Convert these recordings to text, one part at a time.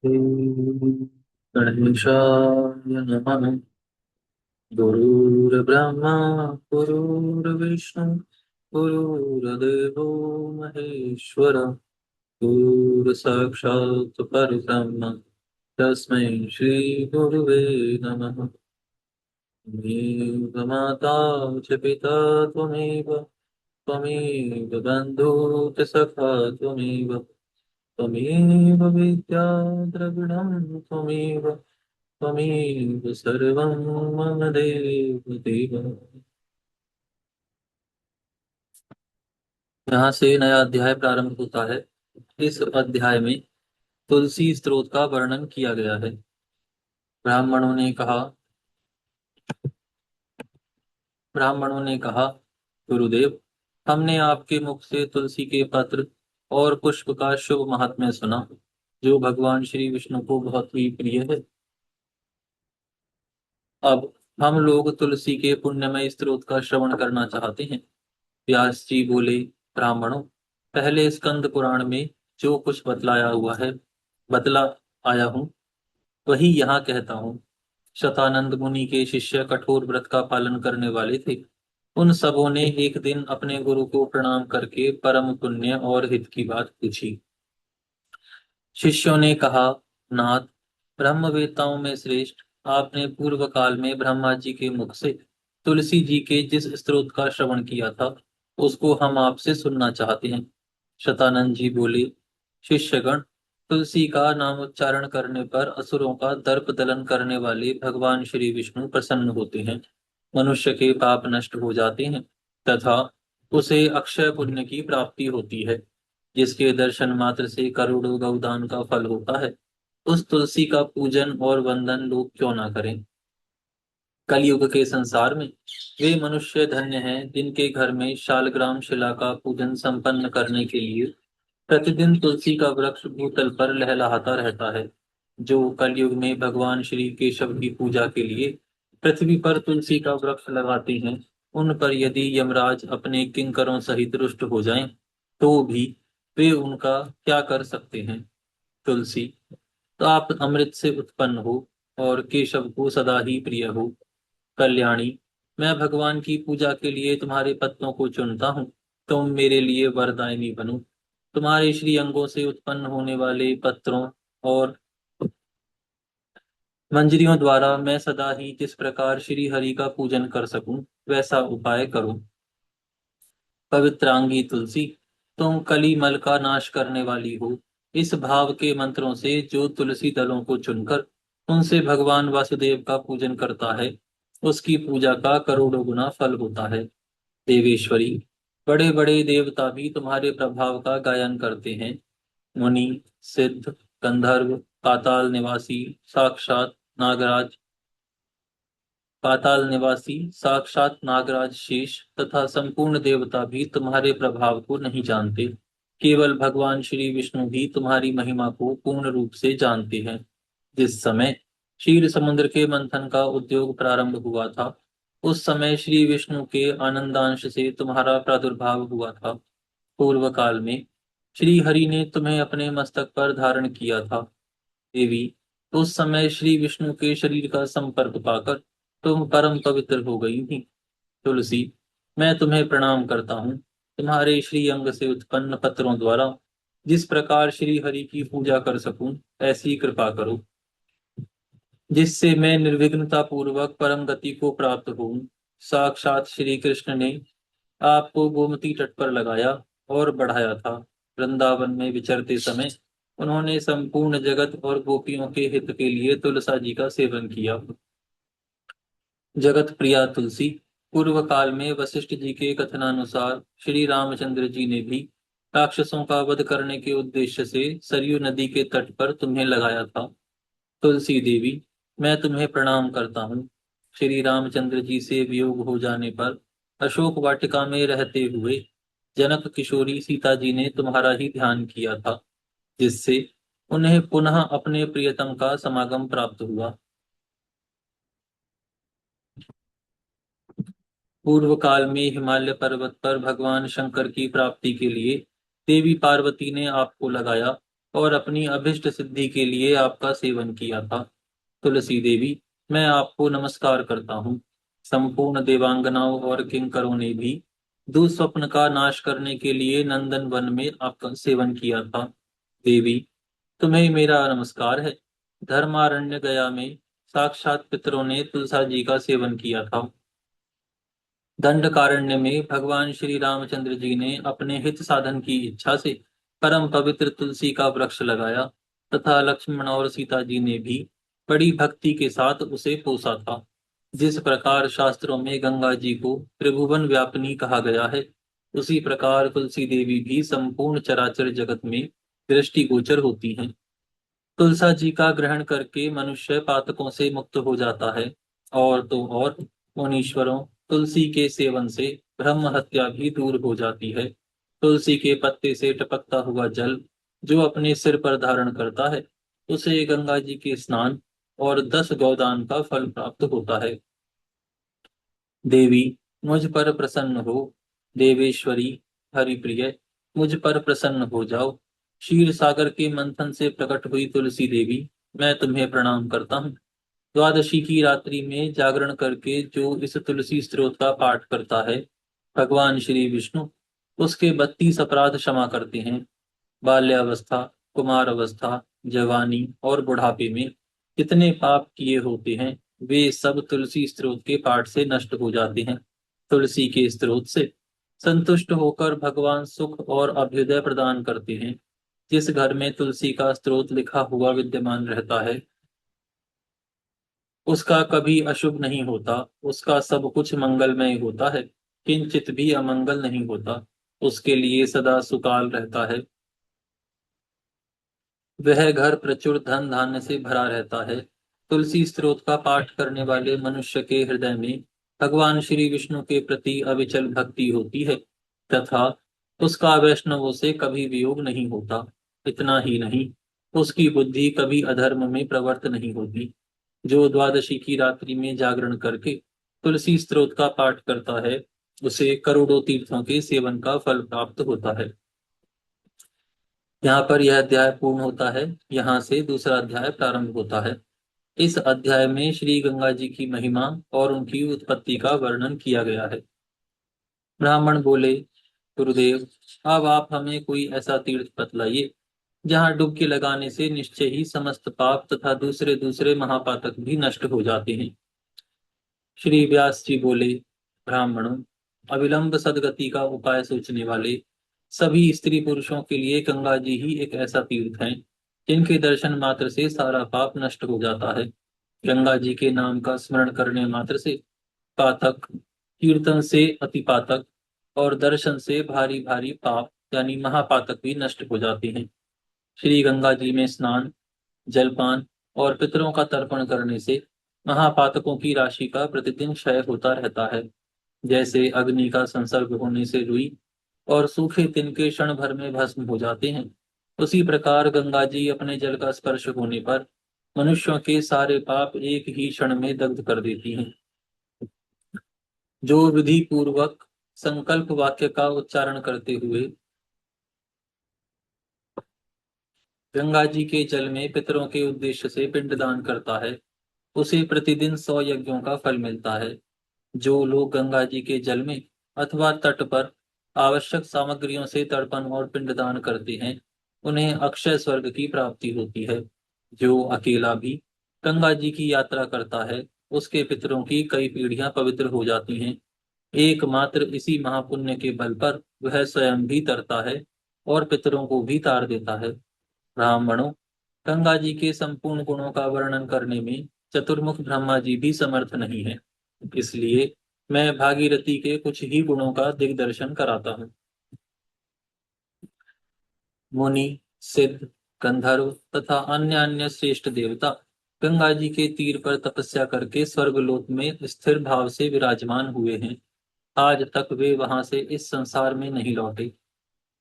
श्री गणेशाय नमः। गुरुर्ब्रह्मा गुरुर्विष्णु गुरुर्देवो महेश्वर, गुरुसाक्षात् परब्रह्म तस्मै श्री गुरुवे नमः। त्वमेव माता च पिता त्वमेव, त्वमेव बन्धुः च सखा त्वमेव, त्वमेव विद्या द्रविणं त्वमेव, त्वमेव सर्वं मम देव देव। यहाँ से नया अध्याय प्रारंभ होता है। इस अध्याय में तुलसी स्त्रोत का वर्णन किया गया है। ब्राह्मणों ने कहा, गुरुदेव, हमने आपके मुख से तुलसी के पत्र और पुष्प का शुभ महात्म्य सुना, जो भगवान श्री विष्णु को बहुत ही प्रिय है। अब हम लोग तुलसी के पुण्यमय स्त्रोत का श्रवण करना चाहते हैं। व्यास जी बोले, ब्राह्मणों, पहले स्कंद पुराण में जो कुछ बतला आया हूँ, वही यहाँ कहता हूँ। शतानंद मुनि के शिष्य कठोर व्रत का पालन करने वाले थे। उन सबों ने एक दिन अपने गुरु को प्रणाम करके परम पुण्य और हित की बात पूछी। शिष्यों ने कहा, नाथ, ब्रह्मवेत्ताओं में श्रेष्ठ, आपने पूर्व काल में ब्रह्मा जी के मुख से तुलसी जी के जिस स्तोत्र का श्रवण किया था, उसको हम आपसे सुनना चाहते हैं। शतानंद जी बोले, शिष्यगण, तुलसी का नाम उच्चारण करने पर असुरों का दर्प दलन करने वाले भगवान श्री विष्णु प्रसन्न होते हैं। मनुष्य के पाप नष्ट हो जाते हैं तथा उसे अक्षय पुण्य की प्राप्ति होती है, जिसके दर्शन मात्र से करोड़ों गौदान का फल होता है। उस तुलसी का पूजन और वंदन लोग क्यों ना करें। कलयुग के संसार में वे मनुष्य धन्य हैं जिनके घर में शालग्राम शिला का पूजन संपन्न करने के लिए प्रतिदिन तुलसी का वृक्ष भूतल पर लहलहाता रहता है। जो कलयुग में भगवान श्री केशव की पूजा के लिए पृथ्वी पर तुलसी का वृक्ष लगाते हैं, उन पर यदि यमराज अपने किंकरों सहित रुष्ट हो जाएं, तो भी वे उनका क्या कर सकते हैं। तुलसी, तो आप अमृत से उत्पन्न हो और केशव को सदा ही प्रिय हो। कल्याणी, मैं भगवान की पूजा के लिए तुम्हारे पत्तों को चुनता हूँ। तुम मेरे लिए वरदायिनी बनो। तुम्हारे श्री अंगों से उत्पन्न होने वाले पत्रों और मंजरियों द्वारा मैं सदा ही जिस प्रकार श्री हरि का पूजन कर सकूं, वैसा उपाय करो। पवित्रांगी तुलसी, तुम कली मल का नाश करने वाली हो। इस भाव के मंत्रों से जो तुलसी दलों को चुनकर उनसे भगवान वासुदेव का पूजन करता है, उसकी पूजा का करोड़ों गुना फल होता है। देवेश्वरी, बड़े बड़े देवता भी तुम्हारे प्रभाव का गायन करते हैं। मुनि, सिद्ध, गंधर्व, पाताल निवासी साक्षात नागराज पाताल निवासी साक्षात नागराज शेष तथा संपूर्ण देवता भी तुम्हारे प्रभाव को नहीं जानते। केवल भगवान श्री विष्णु भी तुम्हारी महिमा को पूर्ण रूप से जानते हैं। जिस समय क्षीर समुद्र के मंथन का उद्योग प्रारंभ हुआ था, उस समय श्री विष्णु के आनंदांश से तुम्हारा प्रादुर्भाव हुआ था। पूर्व काल में श्री हरि ने तुम्हें अपने मस्तक पर धारण किया था। देवी, उस समय श्री विष्णु के शरीर का संपर्क पाकर तुम परम पवित्र हो गई थी। तुलसी, मैं तुम्हें प्रणाम करता हूँ। तुम्हारे श्री अंग से उत्पन्न पत्रों द्वारा जिस प्रकार श्री हरि की पूजा कर सकूं, ऐसी कृपा करो, जिससे मैं निर्विघ्नता पूर्वक परम गति को प्राप्त हूँ। साक्षात श्री कृष्ण ने आपको गोमती तट पर लगाया और बढ़ाया था। वृंदावन में विचरते समय उन्होंने संपूर्ण जगत और गोपियों के हित के लिए तुलसा जी का सेवन किया। जगत प्रिया तुलसी, पूर्व काल में वशिष्ठ जी के कथनानुसार श्री रामचंद्र जी ने भी राक्षसों का वध करने के उद्देश्य से सरयू नदी के तट पर तुम्हें लगाया था। तुलसी देवी, मैं तुम्हें प्रणाम करता हूँ। श्री रामचंद्र जी से वियोग हो जाने पर अशोक वाटिका में रहते हुए जनक किशोरी सीता जी ने तुम्हारा ही ध्यान किया था, जिससे उन्हें पुनः अपने प्रियतम का समागम प्राप्त हुआ। पूर्व काल में हिमालय पर्वत पर भगवान शंकर की प्राप्ति के लिए देवी पार्वती ने आपको लगाया और अपनी अभिष्ट सिद्धि के लिए आपका सेवन किया था। तुलसी देवी, मैं आपको नमस्कार करता हूँ। संपूर्ण देवांगनाओं और किंकरों ने भी दुःस्वप्न का नाश करने के लिए नंदन वन में आपका सेवन किया था। देवी, तुम्हें मेरा नमस्कार है। धर्मारण्य गया में साक्षात पितरों ने तुलसा जी का सेवन किया था। दंडकारण्य में भगवान श्री रामचंद्र जी ने अपने हित साधन की इच्छा से परम पवित्र तुलसी का वृक्ष लगाया तथा लक्ष्मण और सीता जी ने भी बड़ी भक्ति के साथ उसे पोसा था। जिस प्रकार शास्त्रों में गंगा जी को त्रिभुवन व्यापिनी कहा गया है, उसी प्रकार तुलसी देवी भी संपूर्ण चराचर जगत में दृष्टिगोचर होती हैं। तुलसा जी का ग्रहण करके मनुष्य पातकों से मुक्त हो जाता है। और तो और मुनीश्वरों, तुलसी के सेवन से ब्रह्म हत्या भी दूर हो जाती है। तुलसी के पत्ते से टपकता हुआ जल जो अपने सिर पर धारण करता है, उसे गंगा जी के स्नान और 10 गौदान का फल प्राप्त होता है। देवी, मुझ पर प्रसन्न हो। देवेश्वरी, हरिप्रिय, मुझ पर प्रसन्न हो जाओ। क्षीर सागर के मंथन से प्रकट हुई तुलसी देवी, मैं तुम्हें प्रणाम करता हूँ। द्वादशी की रात्रि में जागरण करके जो इस तुलसी स्तोत्र का पाठ करता है, भगवान श्री विष्णु उसके 32 अपराध क्षमा करते हैं। बाल्यावस्था, कुमार अवस्था, जवानी और बुढ़ापे में कितने पाप किए होते हैं, वे सब तुलसी स्तोत्र के पाठ से नष्ट हो जाते हैं। तुलसी के स्तोत्र से संतुष्ट होकर भगवान सुख और अभ्युदय प्रदान करते हैं। जिस घर में तुलसी का स्तोत्र लिखा हुआ विद्यमान रहता है, उसका कभी अशुभ नहीं होता। उसका सब कुछ मंगलमय होता है, किंचित भी अमंगल नहीं होता। उसके लिए सदा सुकाल रहता है। वह घर प्रचुर धन धान्य से भरा रहता है। तुलसी स्तोत्र का पाठ करने वाले मनुष्य के हृदय में भगवान श्री विष्णु के प्रति अविचल भक्ति होती है तथा उसका वैष्णवों से कभी वियोग नहीं होता। इतना ही नहीं, उसकी बुद्धि कभी अधर्म में प्रवृत्त नहीं होती। जो द्वादशी की रात्रि में जागरण करके तुलसी स्तोत्र का पाठ करता है, उसे करोड़ों तीर्थों के सेवन का फल प्राप्त होता है। यहाँ पर यह अध्याय पूर्ण होता है। यहाँ से दूसरा अध्याय प्रारंभ होता है। इस अध्याय में श्री गंगा जी की महिमा और उनकी उत्पत्ति का वर्णन किया गया है। ब्राह्मण बोले, गुरुदेव, अब आप हमें कोई ऐसा तीर्थ बतलाइए जहाँ डुबकी लगाने से निश्चय ही समस्त पाप तथा दूसरे दूसरे महापातक भी नष्ट हो जाते हैं। श्री व्यास जी बोले, ब्राह्मणों, अविलंब सदगति का उपाय सोचने वाले सभी स्त्री पुरुषों के लिए गंगा जी ही एक ऐसा तीर्थ है जिनके दर्शन मात्र से सारा पाप नष्ट हो जाता है। गंगा जी के नाम का स्मरण करने मात्र से पातक, कीर्तन से अतिपातक और दर्शन से भारी भारी पाप यानी महापातक भी नष्ट हो जाते हैं। श्री गंगा जी में स्नान, जलपान और पितरों का तर्पण करने से महापातकों की राशि का प्रतिदिन क्षय होता रहता है। जैसे अग्नि का संसर्ग होने से रुई और सूखे तिनके क्षण भर में भस्म हो जाते हैं, उसी प्रकार गंगा जी अपने जल का स्पर्श होने पर मनुष्यों के सारे पाप एक ही क्षण में दग्ध कर देती हैं। जो विधि पूर्वक संकल्प वाक्य का उच्चारण करते हुए गंगा जी के जल में पितरों के उद्देश्य से पिंडदान करता है, उसे प्रतिदिन 100 यज्ञों का फल मिलता है। जो लोग गंगा जी के जल में अथवा तट पर आवश्यक सामग्रियों से तर्पण और पिंडदान करते हैं, उन्हें अक्षय स्वर्ग की प्राप्ति होती है। जो अकेला भी गंगा जी की यात्रा करता है, उसके पितरों की कई पीढ़ियां पवित्र हो जाती हैं। एकमात्र इसी महापुण्य के बल पर वह स्वयं भी तरता है और पितरों को भी तार देता है। ब्राह्मणों, गंगा जी के संपूर्ण गुणों का वर्णन करने में चतुर्मुख ब्रह्मा जी भी समर्थ नहीं है। इसलिए मैं भागीरथी के कुछ ही गुणों का दिग्दर्शन कराता हूँ। मुनि, सिद्ध, गंधर्व तथा अन्य अन्य श्रेष्ठ देवता गंगा जी के तीर पर तपस्या करके स्वर्गलोक में स्थिर भाव से विराजमान हुए हैं। आज तक वे वहां से इस संसार में नहीं लौटे।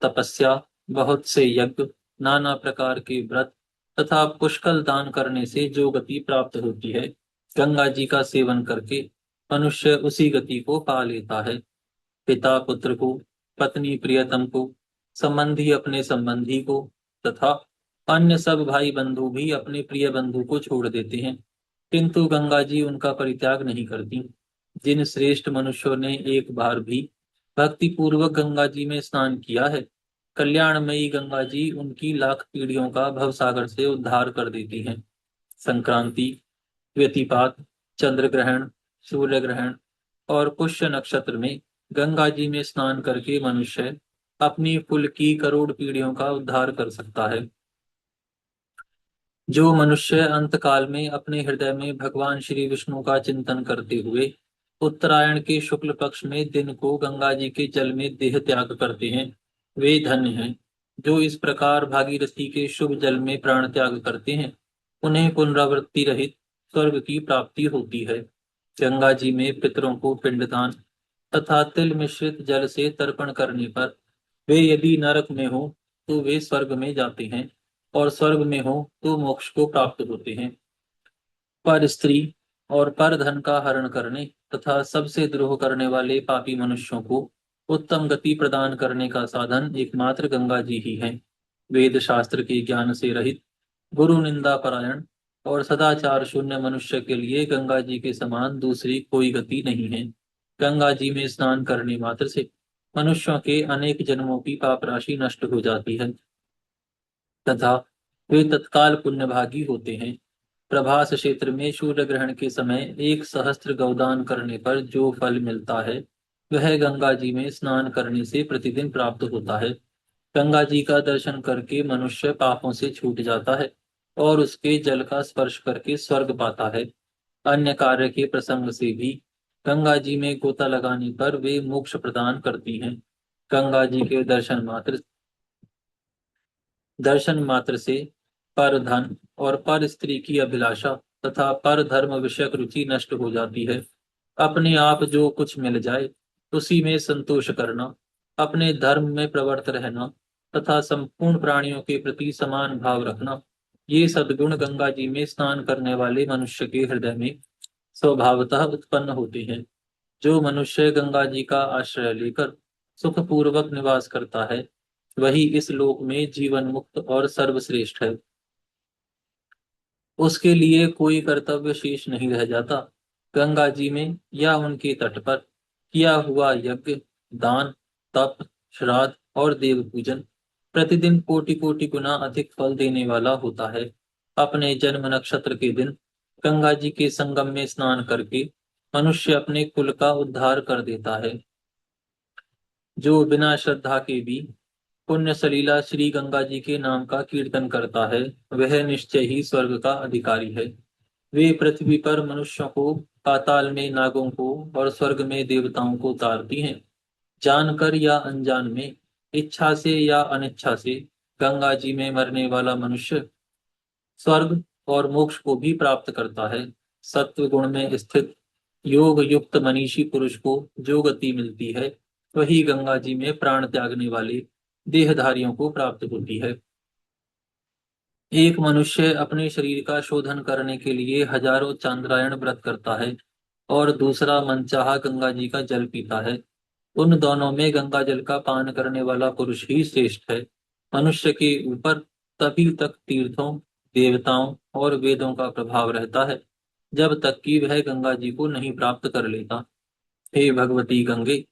तपस्या, बहुत से यज्ञ, नाना प्रकार के व्रत तथा पुष्कल दान करने से जो गति प्राप्त होती है, गंगा जी का सेवन करके मनुष्य उसी गति को पा लेता है। पिता पुत्र को, पत्नी प्रियतम को, संबंधी अपने संबंधी को तथा अन्य सब भाई बंधु भी अपने प्रिय बंधु को छोड़ देते हैं, किंतु गंगा जी उनका परित्याग नहीं करती। जिन श्रेष्ठ मनुष्यों ने एक बार भी भक्ति पूर्वक गंगा जी में स्नान किया है, कल्याणमयी गंगा जी उनकी लाख पीढ़ियों का भवसागर से उद्धार कर देती हैं। संक्रांति, व्यतिपात, चंद्र ग्रहण, सूर्य ग्रहण और पुष्य नक्षत्र में गंगा जी में स्नान करके मनुष्य अपनी कुल की करोड़ पीढ़ियों का उद्धार कर सकता है। जो मनुष्य अंतकाल में अपने हृदय में भगवान श्री विष्णु का चिंतन करते हुए उत्तरायण के शुक्ल पक्ष में दिन को गंगा जी के जल में देह त्याग करते हैं, वे धन्य हैं। जो इस प्रकार भागीरथी के शुभ जल में प्राण त्याग करते हैं, उन्हें पुनरावृत्ति रहित स्वर्ग की प्राप्ति होती है। गंगा जी में पितरों को पिंडदान तथा तिल मिश्रित जल से तर्पण करने पर वे यदि नरक में हो तो वे स्वर्ग में जाते हैं, और स्वर्ग में हो तो मोक्ष को प्राप्त होते हैं। पर स्त्री और पर धन का हरण करने तथा सबसे द्रोह करने वाले पापी मनुष्यों को उत्तम गति प्रदान करने का साधन एकमात्र गंगा जी ही है। वेद शास्त्र के ज्ञान से रहित, गुरु निंदा परायण और सदाचार शून्य मनुष्य के लिए गंगा जी के समान दूसरी कोई गति नहीं है। गंगा जी में स्नान करने मात्र से मनुष्यों के अनेक जन्मों की पाप राशि नष्ट हो जाती है तथा वे तत्काल पुण्यभागी होते हैं। प्रभास क्षेत्र में सूर्य ग्रहण के समय 1 सहस्त्र गौदान करने पर जो फल मिलता है, वह गंगा जी में स्नान करने से प्रतिदिन प्राप्त होता है। गंगा जी का दर्शन करके मनुष्य पापों से छूट जाता है और उसके जल का स्पर्श करके स्वर्ग पाता है। अन्य कार्य के प्रसंग से भी गंगा जी में गोता लगाने पर वे मोक्ष प्रदान करती हैं। गंगा जी के दर्शन मात्र से पर धन और पर स्त्री की अभिलाषा तथा पर धर्म विषयक रुचि नष्ट हो जाती है। अपने आप जो कुछ मिल जाए उसी में संतोष करना, अपने धर्म में प्रवृत्त रहना तथा संपूर्ण प्राणियों के प्रति समान भाव रखना, ये सद्गुण गंगा जी में स्नान करने वाले मनुष्य के हृदय में स्वभावतः उत्पन्न होते हैं। जो मनुष्य गंगा जी का आश्रय लेकर सुखपूर्वक निवास करता है, वही इस लोक में जीवन मुक्त और सर्वश्रेष्ठ है। उसके लिए कोई कर्तव्य शेष नहीं रह जाता। गंगा जी में या उनके तट पर किया हुआ यज्ञ, दान, तप, श्राद्ध और देव पूजन प्रतिदिन कोटि कोटि गुना अधिक फल देने वाला होता है। अपने जन्म नक्षत्र के दिन गंगा जी के संगम में स्नान करके मनुष्य अपने कुल का उद्धार कर देता है। जो बिना श्रद्धा के भी पुण्य सलीला श्री गंगा जी के नाम का कीर्तन करता है, वह निश्चय ही स्वर्ग का अधिकारी है। वे पृथ्वी पर मनुष्यों को, पाताल में नागों को और स्वर्ग में देवताओं को उतारती हैं। जानकर या अनजान में, इच्छा से या अनिच्छा से गंगा जी में मरने वाला मनुष्य स्वर्ग और मोक्ष को भी प्राप्त करता है। सत्व गुण में स्थित योग युक्त मनीषी पुरुष को जो गति मिलती है, वही गंगा जी में प्राण त्यागने वाले देहधारियों को प्राप्त होती है। एक मनुष्य अपने शरीर का शोधन करने के लिए हजारों चांद्रायण व्रत करता है और दूसरा मनचाहा गंगा जी का जल पीता है। उन दोनों में गंगा जल का पान करने वाला पुरुष ही श्रेष्ठ है। मनुष्य के ऊपर तभी तक तीर्थों, देवताओं और वेदों का प्रभाव रहता है, जब तक कि वह गंगा जी को नहीं प्राप्त कर लेता। हे भगवती गंगे,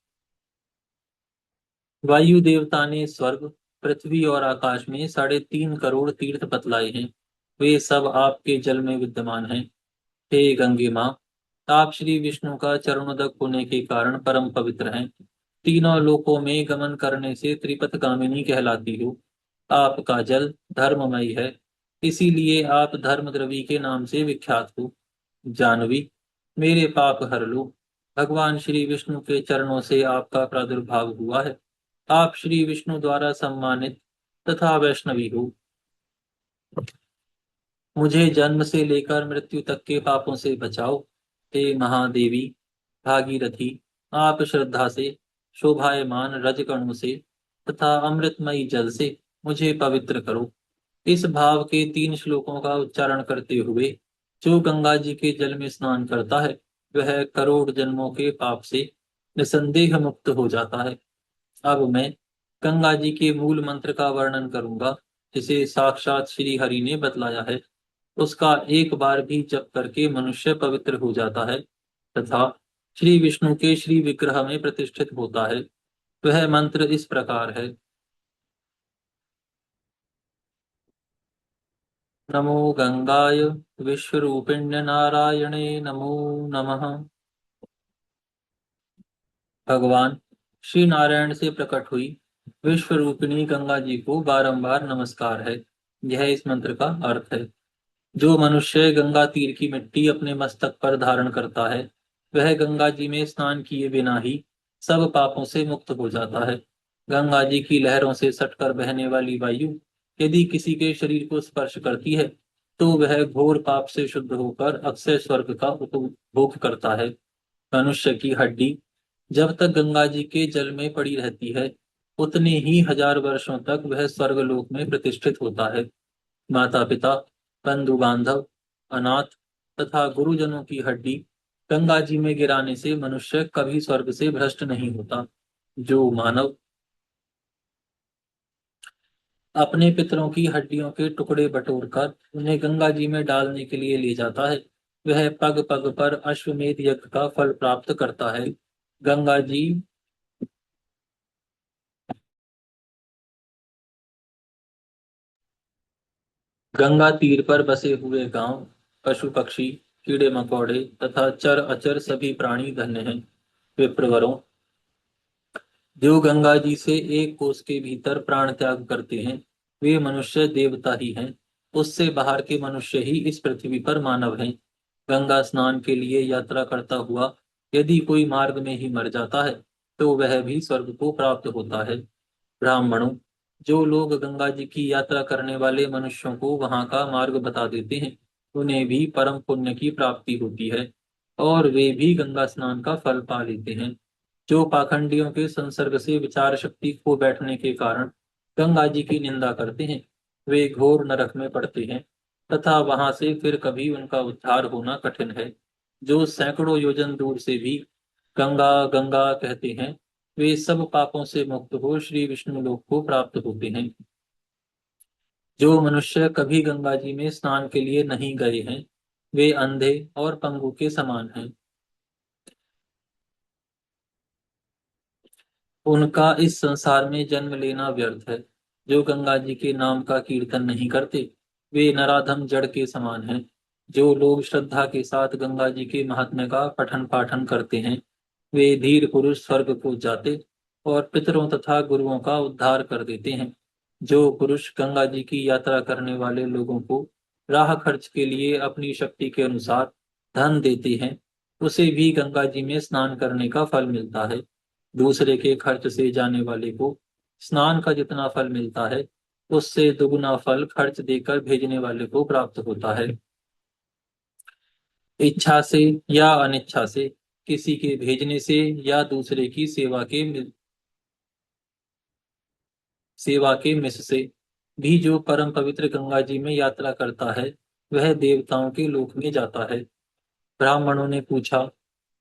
वायु देवता ने स्वर्ग, पृथ्वी और आकाश में 3.5 करोड़ तीर्थ बतलाए हैं। वे सब आपके जल में विद्यमान हैं। हे गंगे माँ, आप श्री विष्णु का चरणोदक होने के कारण परम पवित्र हैं। तीनों लोकों में गमन करने से त्रिपथगामिनी कहलाती हो। आपका जल धर्ममय है, इसीलिए आप धर्मद्रवी के नाम से विख्यात हो। जानवी, मेरे पाप हर लो। भगवान श्री विष्णु के चरणों से आपका प्रादुर्भाव हुआ है। आप श्री विष्णु द्वारा सम्मानित तथा वैष्णवी हो। मुझे जन्म से लेकर मृत्यु तक के पापों से बचाओ। हे महादेवी भागीरथी, आप श्रद्धा से शोभायमान रजकणों से तथा अमृतमयी जल से मुझे पवित्र करो। इस भाव के 3 श्लोकों का उच्चारण करते हुए जो गंगा जी के जल में स्नान करता है, वह करोड़ जन्मों के पाप से निसंदेह मुक्त हो जाता है। अब मैं गंगा जी के मूल मंत्र का वर्णन करूंगा। जिसे साक्षात श्री हरि ने बतलाया है, उसका एक बार भी जप करके मनुष्य पवित्र हो जाता है तथा श्री विष्णु के श्री विग्रह में प्रतिष्ठित होता है। वह मंत्र इस प्रकार है। नमो गंगाय विश्वरूपिण्य नारायणे नमो नमः। भगवान श्री नारायण से प्रकट हुई विश्व रूपिणी गंगा जी को बारंबार नमस्कार है। यह इस मंत्र का अर्थ है। जो मनुष्य गंगा तीर की मिट्टी अपने मस्तक पर धारण करता है, वह गंगा जी में स्नान किए बिना ही सब पापों से मुक्त हो जाता है। गंगा जी की लहरों से सटकर बहने वाली वायु यदि किसी के शरीर को स्पर्श करती है, तो वह घोर पाप से शुद्ध होकर अक्षय स्वर्ग का उपभोग करता है। मनुष्य की हड्डी जब तक गंगा जी के जल में पड़ी रहती है, उतने ही हजार वर्षों तक वह स्वर्गलोक में प्रतिष्ठित होता है। माता पिता, बंधु बांधव, अनाथ तथा गुरुजनों की हड्डी गंगा जी में गिराने से मनुष्य कभी स्वर्ग से भ्रष्ट नहीं होता। जो मानव अपने पितरों की हड्डियों के टुकड़े बटोरकर उन्हें गंगा जी में डालने के लिए ले जाता है, वह पग पग पर अश्वमेध यज्ञ का फल प्राप्त करता है। गंगा जी गंगा तीर पर बसे हुए गांव, पशु पक्षी, कीड़े मकोड़े तथा चर अचर सभी प्राणी धन्य हैं। विप्रवरों, जो गंगा जी से एक कोस के भीतर प्राण त्याग करते हैं, वे मनुष्य देवता ही हैं। उससे बाहर के मनुष्य ही इस पृथ्वी पर मानव हैं। गंगा स्नान के लिए यात्रा करता हुआ यदि कोई मार्ग में ही मर जाता है, तो वह भी स्वर्ग को प्राप्त होता है। ब्राह्मणों, जो लोग गंगा जी की यात्रा करने वाले मनुष्यों को वहां का मार्ग बता देते हैं, उन्हें भी परम पुण्य की प्राप्ति होती है और वे भी गंगा स्नान का फल पा लेते हैं। जो पाखंडियों के संसर्ग से विचार शक्ति खो बैठने के कारण गंगा जी की निंदा करते हैं, वे घोर नरक में पड़ते हैं तथा वहां से फिर कभी उनका उद्धार होना कठिन है। जो सैकड़ों योजन दूर से भी गंगा गंगा कहते हैं, वे सब पापों से मुक्त हो श्री विष्णु लोक को प्राप्त होते हैं। जो मनुष्य कभी गंगा जी में स्नान के लिए नहीं गए हैं, वे अंधे और पंगु के समान हैं। उनका इस संसार में जन्म लेना व्यर्थ है। जो गंगा जी के नाम का कीर्तन नहीं करते, वे नराधम जड़ के समान हैं। जो लोग श्रद्धा के साथ गंगा जी के महात्म्य का पठन पाठन करते हैं, वे धीर पुरुष स्वर्ग को जाते और पितरों तथा गुरुओं का उद्धार कर देते हैं। जो पुरुष गंगा जी की यात्रा करने वाले लोगों को राह खर्च के लिए अपनी शक्ति के अनुसार धन देते हैं, उसे भी गंगा जी में स्नान करने का फल मिलता है। दूसरे के खर्च से जाने वाले को स्नान का जितना फल मिलता है, उससे दुगुना फल खर्च देकर भेजने वाले को प्राप्त होता है। इच्छा से या अनिच्छा से, किसी के भेजने से या दूसरे की सेवा के मिस से भी जो परम पवित्र गंगा जी में यात्रा करता है, वह देवताओं के लोक में जाता है। ब्राह्मणों ने पूछा,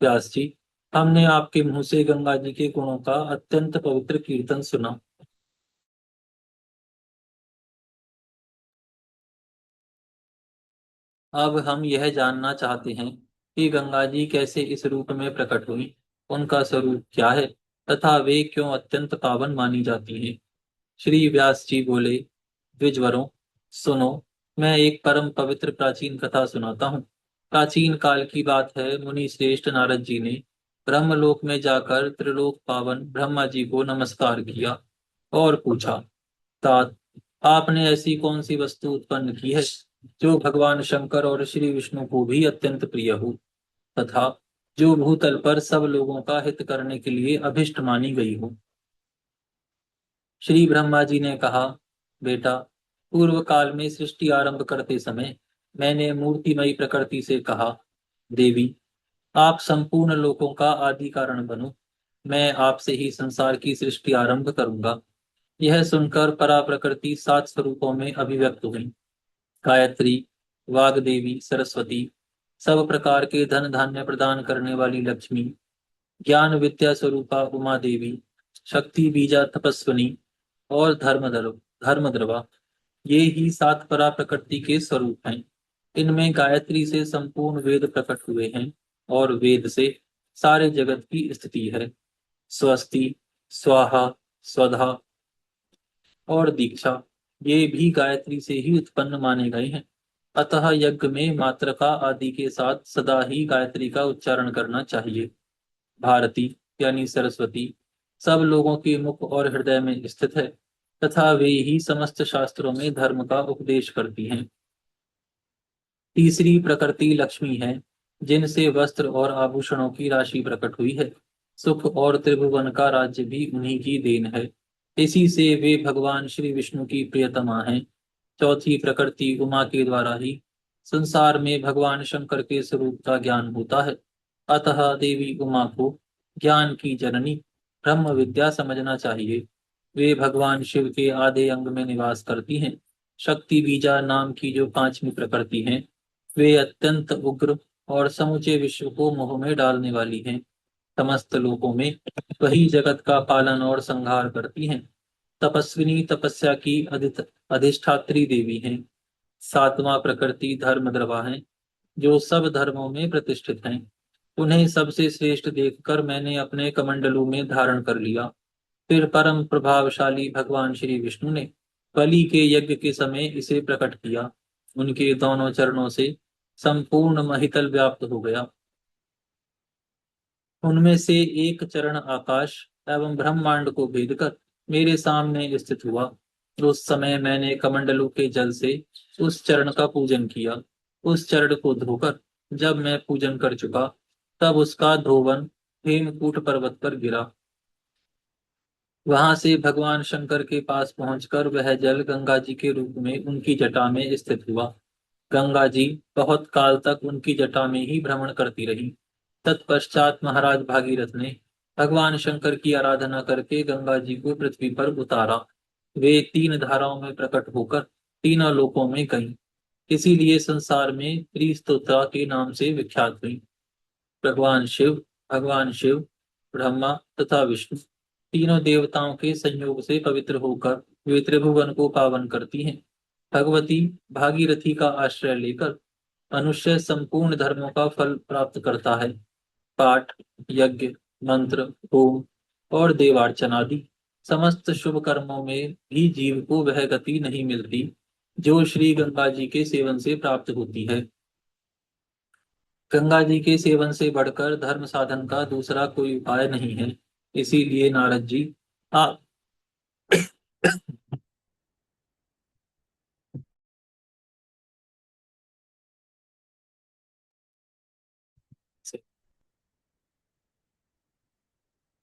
व्यास जी, हमने आपके मुंह से गंगा जी के गुणों का अत्यंत पवित्र कीर्तन सुना। अब हम यह जानना चाहते हैं कि गंगा जी कैसे इस रूप में प्रकट हुई, उनका स्वरूप क्या है तथा वे क्यों अत्यंत पावन मानी जाती हैं। श्री व्यास जी बोले, द्विजवरों, सुनो, मैं एक परम पवित्र प्राचीन कथा सुनाता हूँ। प्राचीन काल की बात है। मुनि श्रेष्ठ नारद जी ने ब्रह्मलोक में जाकर त्रिलोक पावन ब्रह्मा जी को नमस्कार किया और पूछा, तात, आपने ऐसी कौन सी वस्तु उत्पन्न की है जो भगवान शंकर और श्री विष्णु को भी अत्यंत प्रिय हो तथा जो भूतल पर सब लोगों का हित करने के लिए अभिष्ट मानी गई हो। श्री ब्रह्मा जी ने कहा, बेटा, पूर्व काल में सृष्टि आरंभ करते समय मैंने मूर्तिमयी प्रकृति से कहा, देवी, आप संपूर्ण लोकों का आदि कारण बनो। मैं आपसे ही संसार की सृष्टि आरंभ करूंगा। यह सुनकर परा प्रकृति 7 स्वरूपों में अभिव्यक्त हुई। गायत्री, वाग्देवी सरस्वती, सब प्रकार के धन धान्य प्रदान करने वाली लक्ष्मी, ज्ञान विद्या स्वरूपा उमा देवी, शक्ति बीजा तपस्विनी और धर्मद्रवा। ये ही सात परा प्रकृति के स्वरूप हैं। इनमें गायत्री से संपूर्ण वेद प्रकट हुए हैं और वेद से सारे जगत की स्थिति है। स्वस्ति, स्वाहा, स्वधा और दीक्षा ये भी गायत्री से ही उत्पन्न माने गए हैं। अतः यज्ञ में मात्रका आदि के साथ सदा ही गायत्री का उच्चारण करना चाहिए। भारती यानी सरस्वती सब लोगों के मुख और हृदय में स्थित है तथा वे ही समस्त शास्त्रों में धर्म का उपदेश करती हैं। तीसरी प्रकृति लक्ष्मी है, जिनसे वस्त्र और आभूषणों की राशि प्रकट हुई है। सुख और त्रिभुवन का राज्य भी उन्हीं की देन है। इसी से वे भगवान श्री विष्णु की प्रियतमा हैं। चौथी प्रकृति उमा के द्वारा ही संसार में भगवान शंकर के स्वरूप का ज्ञान होता है। अतः देवी उमा को ज्ञान की जननी ब्रह्म विद्या समझना चाहिए। वे भगवान शिव के आधे अंग में निवास करती हैं। शक्ति बीजा नाम की जो पांचवी प्रकृति है, वे अत्यंत उग्र और समूचे विश्व को मोह में डालने वाली हैं। समस्त लोकों में वही जगत का पालन और संहार करती हैं। तपस्विनी तपस्या की अधिष्ठात्री देवी हैं। सातवां प्रकृति धर्म द्रवा है, जो सब धर्मों में प्रतिष्ठित हैं। उन्हें सबसे श्रेष्ठ देखकर मैंने अपने कमंडलू में धारण कर लिया। फिर परम प्रभावशाली भगवान श्री विष्णु ने बलि के यज्ञ के समय इसे प्रकट किया। उनके दोनों चरणों से संपूर्ण महितल व्याप्त हो गया। उनमें से एक चरण आकाश एवं ब्रह्मांड को भेद कर मेरे सामने स्थित हुआ। उस समय मैंने कमंडलू के जल से उस चरण का पूजन किया। उस चरण को धोकर जब मैं पूजन कर चुका, तब उसका धोवन हेमकूट पर्वत पर गिरा। वहां से भगवान शंकर के पास पहुंचकर वह जल गंगा जी के रूप में उनकी जटा में स्थित हुआ। गंगा जी बहुत काल तक उनकी जटा में ही भ्रमण करती रही। तत्पश्चात महाराज भागीरथ ने भगवान शंकर की आराधना करके गंगा जी को पृथ्वी पर उतारा। वे तीन धाराओं में प्रकट होकर तीनों लोकों में गईं। इसीलिए संसार में त्रिस्तोत्रा के नाम से विख्यात हुई। भगवान शिव, ब्रह्मा तथा विष्णु तीनों देवताओं के संयोग से पवित्र होकर वे त्रिभुवन को पावन करती हैं। भगवती भागीरथी का आश्रय लेकर मनुष्य संपूर्ण धर्मों का फल प्राप्त करता है। पाठ, यज्ञ, मंत्र, होम और देवार्चन आदि समस्त शुभ कर्मों में भी जीव को वह गति नहीं मिलती जो श्री गंगा जी के सेवन से प्राप्त होती है। गंगा जी के सेवन से बढ़कर धर्म साधन का दूसरा कोई उपाय नहीं है। इसीलिए नारद जी आप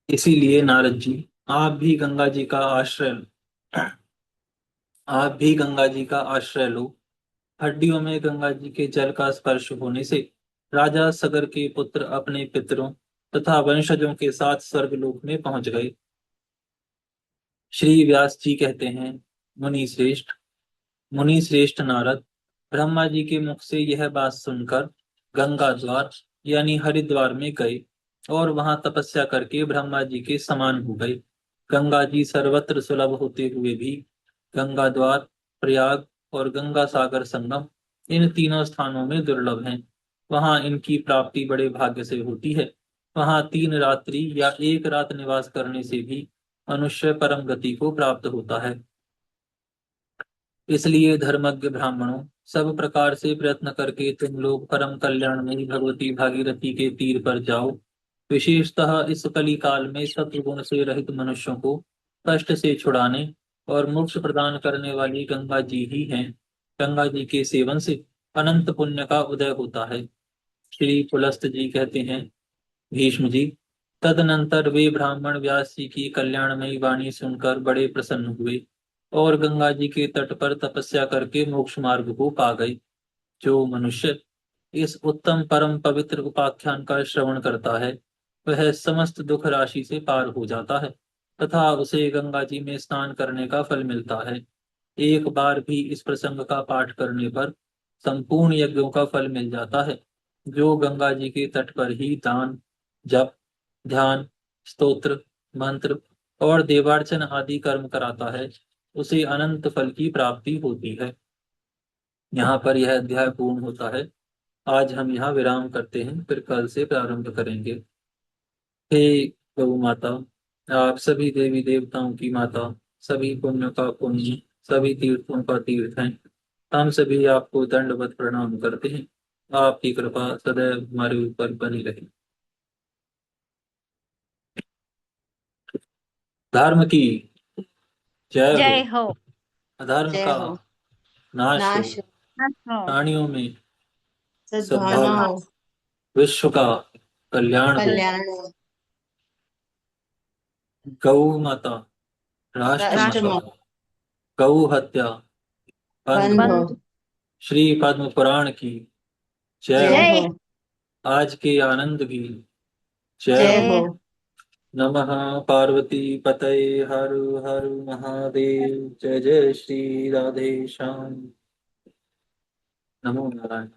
इसीलिए नारद जी आप भी गंगा जी का आश्रय आप भी गंगा जी का आश्रय लो। हड्डियों में गंगा जी के जल का स्पर्श होने से राजा सगर के पुत्र अपने पितरों तथा वंशजों के साथ स्वर्गलोक में पहुंच गए। श्री व्यास जी कहते हैं, मुनि श्रेष्ठ मुनि श्रेष्ठ नारद ब्रह्मा जी के मुख से यह बात सुनकर गंगा द्वार यानी हरिद्वार में गए और वहां तपस्या करके ब्रह्मा जी के समान हो गए। गंगा जी सर्वत्र सुलभ होते हुए भी गंगा द्वार, प्रयाग और गंगा सागर संगम इन तीनों स्थानों में दुर्लभ हैं। वहां इनकी प्राप्ति बड़े भाग्य से होती है। वहां 3 रात्रि या 1 रात निवास करने से भी मनुष्य परम गति को प्राप्त होता है। इसलिए धर्मज्ञ ब्राह्मणों, सब प्रकार से प्रयत्न करके तुम लोग परम कल्याण में भगवती भागीरथी के तीर पर जाओ। विशेषतः इस कली काल में सत्वगुण से रहित मनुष्यों को कष्ट से छुड़ाने और मोक्ष प्रदान करने वाली गंगा जी ही हैं। गंगा जी के सेवन से अनंत पुण्य का उदय होता है। श्री पुलस्त जी कहते हैं, भीष्म जी, तदनंतर वे ब्राह्मण व्यास जी की कल्याणमयी वाणी सुनकर बड़े प्रसन्न हुए और गंगा जी के तट पर तपस्या करके मोक्ष मार्ग को पा गए। जो मनुष्य इस उत्तम परम पवित्र उपाख्यान का श्रवण करता है, वह समस्त दुख राशि से पार हो जाता है तथा उसे गंगा जी में स्नान करने का फल मिलता है। एक बार भी इस प्रसंग का पाठ करने पर संपूर्ण यज्ञों का फल मिल जाता है। जो गंगा जी के तट पर ही दान, जप, ध्यान, स्तोत्र, मंत्र और देवार्चन आदि कर्म कराता है, उसे अनंत फल की प्राप्ति होती है। यहाँ पर यह अध्याय पूर्ण होता है। आज हम यहाँ विराम करते हैं, फिर कल से प्रारंभ करेंगे। हे गौ माता, आप सभी देवी देवताओं की माता, सभी पुण्य का पुण्य, सभी तीर्थों का तीर्थ हैं। हम सभी आपको दंडवत प्रणाम करते हैं। आपकी कृपा सदैव हमारे ऊपर बनी रहे। धर्म की जय हो। जय हो। अधर्म जय का हो। नाश हो। नाश हो। प्राणियों में सद्भावना सद्भावना। हो। विश्व का कल्याण हो। कल्याण हो। गौ माता, राष्ट्र राष्ट्र माता, में गौ हत्या बंद बंद हो। हो। बंद। श्री पद्म पुराण की जय जय हो। हो। जय। आज के आनंद की जय जय हो। हो। जय। नमः पार्वती पतये हर हर महादेव। जय जय श्री राधे श्याम। नमो नारायण।